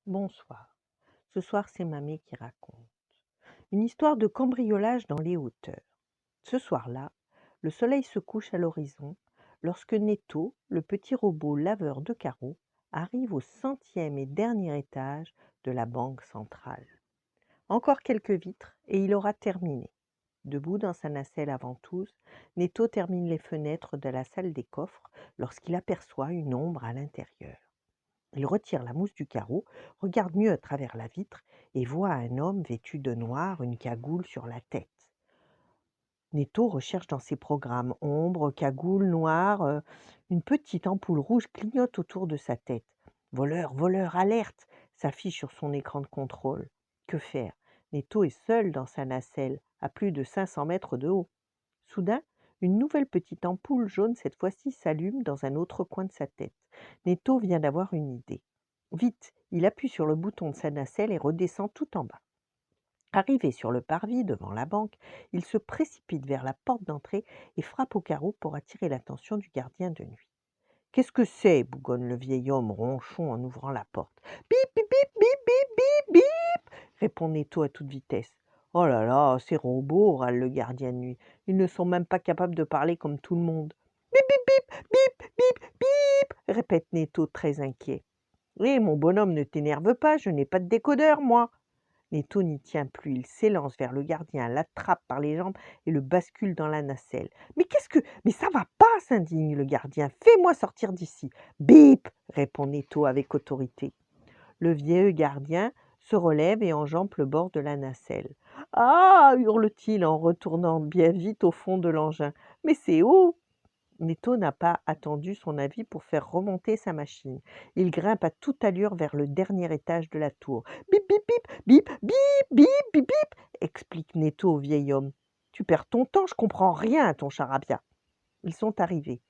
Bonsoir. Ce soir, c'est Mamé qui raconte. Une histoire de cambriolage dans les hauteurs. Ce soir-là, le soleil se couche à l'horizon lorsque Netto, le petit robot laveur de carreaux, arrive au 100e et dernier étage de la banque centrale. Encore quelques vitres et il aura terminé. Debout dans sa nacelle à ventouse, Netto termine les fenêtres de la salle des coffres lorsqu'il aperçoit une ombre à l'intérieur. Il retire la mousse du carreau, regarde mieux à travers la vitre et voit un homme vêtu de noir, une cagoule sur la tête. Netto recherche dans ses programmes ombre, cagoule, noir. Une petite ampoule rouge clignote autour de sa tête. Voleur, voleur, alerte s'affiche sur son écran de contrôle. Que faire? Netto est seul dans sa nacelle, à plus de 500 mètres de haut. Soudain, une nouvelle petite ampoule jaune, cette fois-ci, s'allume dans un autre coin de sa tête. Netto vient d'avoir une idée. Vite, il appuie sur le bouton de sa nacelle et redescend tout en bas. Arrivé sur le parvis devant la banque, il se précipite vers la porte d'entrée et frappe au carreau pour attirer l'attention du gardien de nuit. Qu'est-ce que c'est? Bougonne le vieil homme ronchon en ouvrant la porte. Bip, bip, bip, bip, bip, bip, bip, répond Netto à toute vitesse. Oh là là, ces robots, râle le gardien de nuit. Ils ne sont même pas capables de parler comme tout le monde. Bip, bip, bip, bip, bip, bip, répète Netto très inquiet. Oui, mon bonhomme, ne t'énerve pas, je n'ai pas de décodeur, moi. Netto n'y tient plus, il s'élance vers le gardien, l'attrape par les jambes et le bascule dans la nacelle. Mais qu'est-ce que... Mais ça va pas, s'indigne le gardien. Fais-moi sortir d'ici. Bip, répond Netto avec autorité. Le vieux gardien se relève et enjambe le bord de la nacelle. Ah, hurle-t-il en retournant bien vite au fond de l'engin. Mais c'est haut! Netto n'a pas attendu son avis pour faire remonter sa machine. Il grimpe à toute allure vers le dernier étage de la tour. Bip, bip, bip, bip, bip, bip, bip, bip, explique Netto au vieil homme. Tu perds ton temps, je comprends rien à ton charabia. Ils sont arrivés.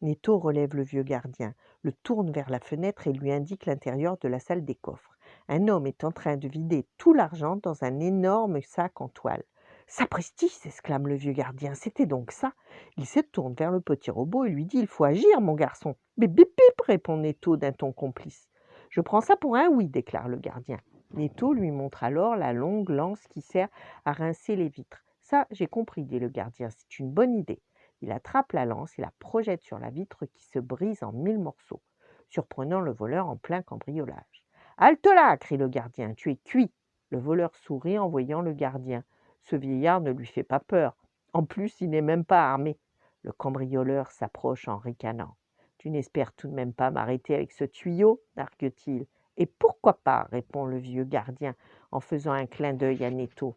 Netto relève le vieux gardien, le tourne vers la fenêtre et lui indique l'intérieur de la salle des coffres. Un homme est en train de vider tout l'argent dans un énorme sac en toile. Sapristi! S'exclame le vieux gardien, c'était donc ça. Il se tourne vers le petit robot et lui dit: il faut agir, mon garçon. Bip bip bip, répond Netto d'un ton complice. Je prends ça pour un oui, déclare le gardien. Netto lui montre alors la longue lance qui sert à rincer les vitres. Ça, j'ai compris, dit le gardien, c'est une bonne idée. Il attrape la lance et la projette sur la vitre qui se brise en 1000 morceaux, surprenant le voleur en plein cambriolage. Halte là! Crie le gardien, tu es cuit. Le voleur sourit en voyant le gardien. Ce vieillard ne lui fait pas peur. En plus, il n'est même pas armé. Le cambrioleur s'approche en ricanant. Tu n'espères tout de même pas m'arrêter avec ce tuyau? Nargue-t-il. Et pourquoi pas? Répond le vieux gardien en faisant un clin d'œil à Netto.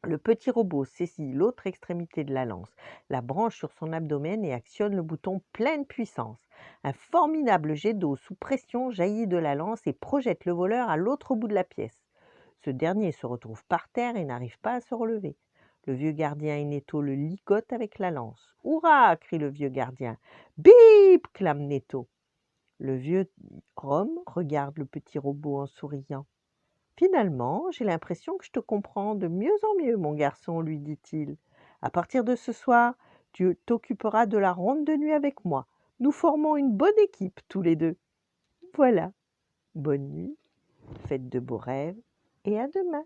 Le petit robot saisit l'autre extrémité de la lance, la branche sur son abdomen et actionne le bouton pleine puissance. Un formidable jet d'eau sous pression jaillit de la lance et projette le voleur à l'autre bout de la pièce. Ce dernier se retrouve par terre et n'arrive pas à se relever. Le vieux gardien et Netto le ligotent avec la lance. « Hurrah !» crie le vieux gardien. « Bip !» clame Netto. Le vieux homme regarde le petit robot en souriant. Finalement, j'ai l'impression que je te comprends de mieux en mieux, mon garçon, lui dit-il. À partir de ce soir, tu t'occuperas de la ronde de nuit avec moi. Nous formons une bonne équipe tous les deux. Voilà. Bonne nuit, faites de beaux rêves et à demain.